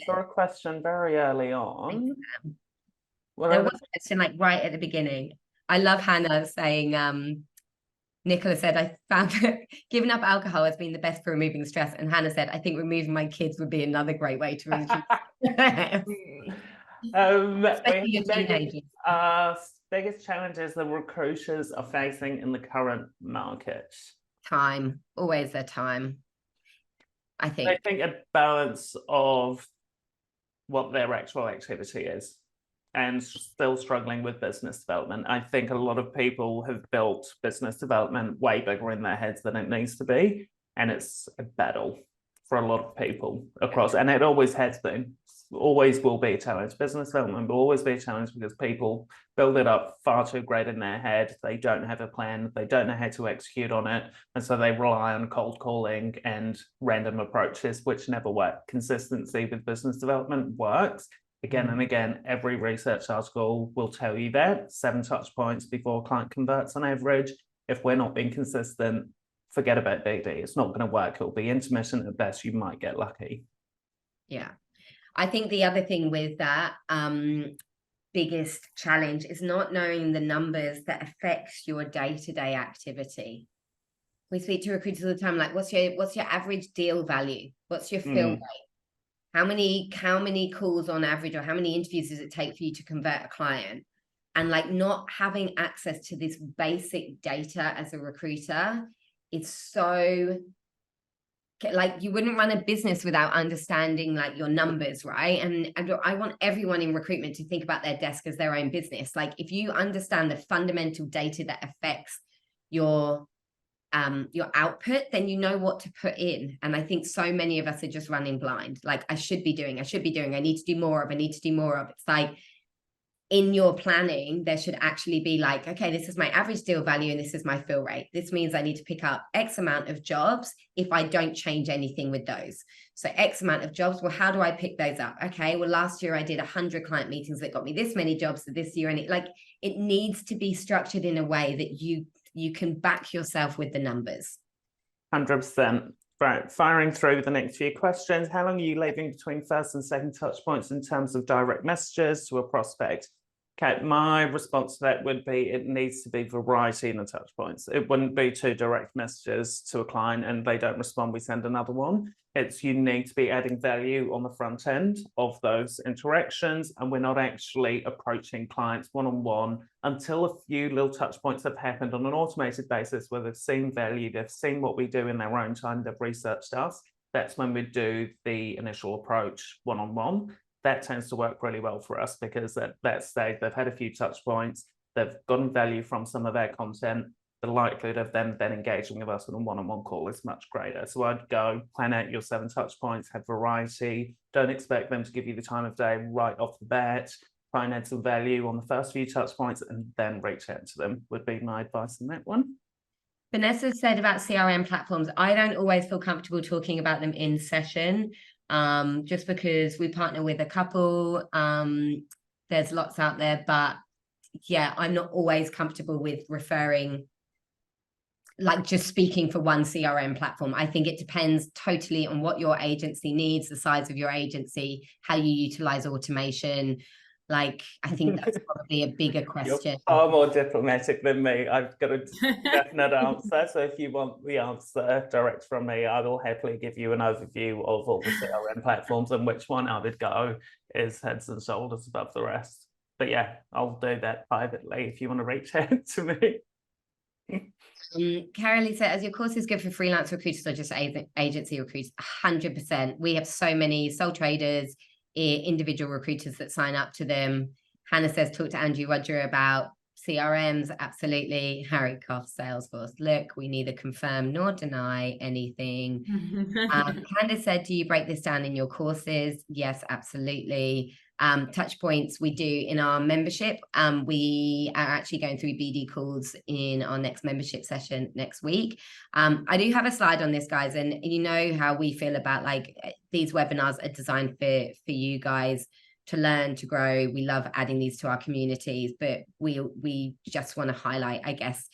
saw a question very early on. There was a question like right at the beginning. I love Hannah saying, Nicola said, I found that giving up alcohol has been the best for removing stress. And Hannah said, I think removing my kids would be another great way to reduce biggest challenges the recruiters are facing in the current market? Time, always their time. I think a balance of what their actual activity is and still struggling with business development. I think a lot of people have built business development way bigger in their heads than it needs to be. And it's a battle for a lot of people across, and it always has been, always will be a challenge. Business development will always be a challenge because people build it up far too great in their head. They don't have a plan. They don't know how to execute on it. And so they rely on cold calling and random approaches, which never work. Consistency with business development works. Again and again, every research article will tell you that 7 touch points before a client converts on average. If we're not being consistent, forget about BD. It's not going to work. It'll be intermittent at best. You might get lucky. Yeah. I think the other thing with that biggest challenge is not knowing the numbers that affects your day-to-day activity. We speak to recruiters all the time, like, what's your average deal value? What's your fill rate? How many calls on average, or how many interviews does it take for you to convert a client? And like not having access to this basic data as a recruiter, it's so like you wouldn't run a business without understanding like your numbers, right? And I want everyone in recruitment to think about their desk as their own business. Like if you understand the fundamental data that affects your output, then you know what to put in. And I think so many of us are just running blind. Like I should be doing, I need to do more of, It's like in your planning, there should actually be like, okay, this is my average deal value and this is my fill rate. This means I need to pick up X amount of jobs if I don't change anything with those. So X amount of jobs, well, how do I pick those up? Okay, well, last year I did 100 client meetings that got me this many jobs for this year. And it needs to be structured in a way that you can back yourself with the numbers. 100%. Right, firing through the next few questions. How long are you leaving between first and second touch points in terms of direct messages to a prospect? Okay, my response to that would be it needs to be variety in the touch points. It wouldn't be 2 direct messages to a client and they don't respond, we send another one. It's you need to be adding value on the front end of those interactions, and we're not actually approaching clients one-on-one until a few little touch points have happened on an automated basis where they've seen value, they've seen what we do in their own time, they've researched us. That's when we do the initial approach one-on-one. That tends to work really well for us because at that stage they've had a few touch points, they've gotten value from some of our content, the likelihood of them then engaging with us on a one-on-one call is much greater. So I'd go plan out your 7 touch points, have variety. Don't expect them to give you the time of day right off the bat. Try and add some value on the first few touch points and then reach out to them would be my advice on that one. Vanessa said about CRM platforms, I don't always feel comfortable talking about them in session, just because we partner with a couple. There's lots out there, but yeah, I'm not always comfortable with referring, like just speaking for one CRM platform. I think it depends totally on what your agency needs, the size of your agency, how you utilize automation. Like, I think that's probably a bigger question. You're far more diplomatic than me. I've got a definite answer. So if you want the answer direct from me, I will happily give you an overview of all the CRM platforms and which one I would go is heads and shoulders above the rest. But yeah, I'll do that privately if you want to reach out to me. Carolee said, as your course is good for freelance recruiters or just agency recruiters, 100%. We have so many sole traders, individual recruiters that sign up to them. Hannah says, talk to Andrew Roger about CRMs. Absolutely. Harry coughs, Salesforce. Look, we neither confirm nor deny anything. Candace said, do you break this down in your courses? Yes, absolutely. Touch points we do in our membership. We are actually going through BD calls in our next membership session next week. I do have a slide on this, guys, and you know how we feel about like these webinars are designed for you guys to learn, to grow. We love adding these to our communities, but we just want to highlight, I guess,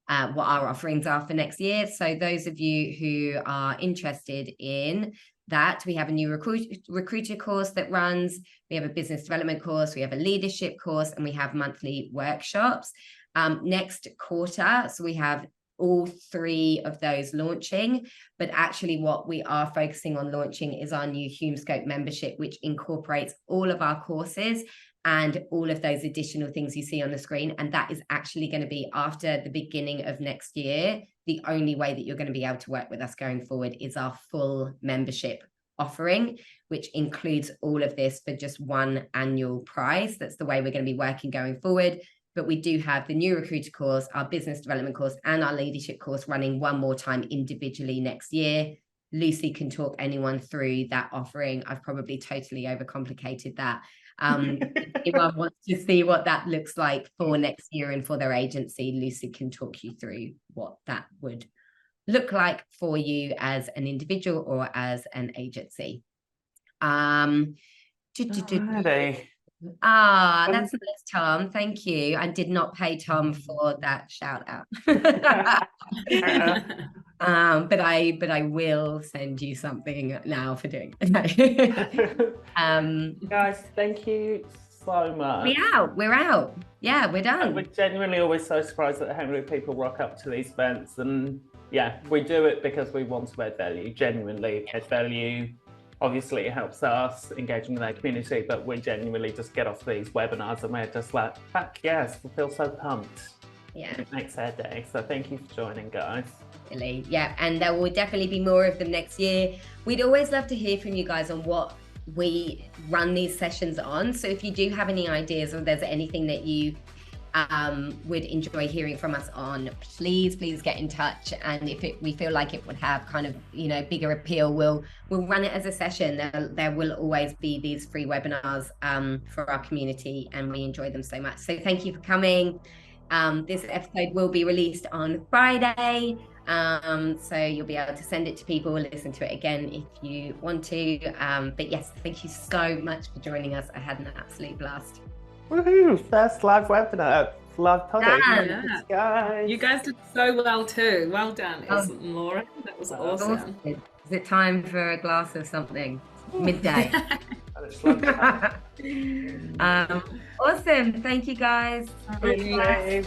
what our offerings are for next year. So those of you who are interested in that, we have a new recruiter course that runs, we have a business development course, we have a leadership course, and we have monthly workshops next quarter. So we have all 3 of those launching, but actually what we are focusing on launching is our new Hume Scope membership, which incorporates all of our courses and all of those additional things you see on the screen. And that is actually going to be after the beginning of next year. The only way that you're going to be able to work with us going forward is our full membership offering, which includes all of this for just one annual price. That's the way we're going to be working going forward. But we do have the new recruiter course, our business development course, and our leadership course running one more time individually next year. Lucy can talk anyone through that offering. I've probably totally overcomplicated that. If anyone wants to see what that looks like for next year and for their agency, Lucy can talk you through what that would look like for you as an individual or as an agency. That's nice, Tom. Thank you. I did not pay Tom for that shout out. But I will send you something now for doing it. Guys, thank you so much. We're out. Yeah, we're done. We're genuinely always so surprised at how many people rock up to these events, and yeah, we do it because we want to add value, genuinely add value. Obviously it helps us engaging with our community, but we genuinely just get off these webinars and we're just like, fuck yes, we feel so pumped. Yeah, it makes our day. So thank you for joining, guys. Really, yeah, and there will definitely be more of them next year. We'd always love to hear from you guys on what we run these sessions on. So if you do have any ideas or there's anything that you would enjoy hearing from us on, please get in touch. And if we feel like it would have kind of, you know, bigger appeal, we'll run it as a session. There will always be these free webinars for our community, and we enjoy them so much. So thank you for coming. This episode will be released on Friday, so you'll be able to send it to people, listen to it again if you want to. But yes, thank you so much for joining us. I had an absolute blast. Woohoo! First live webinar, live podcast. Yeah. Guys. You guys did so well too. Well done, Laura. That was awesome. Is it time for a glass of something? Midday. Awesome. Thank you, guys. Bye.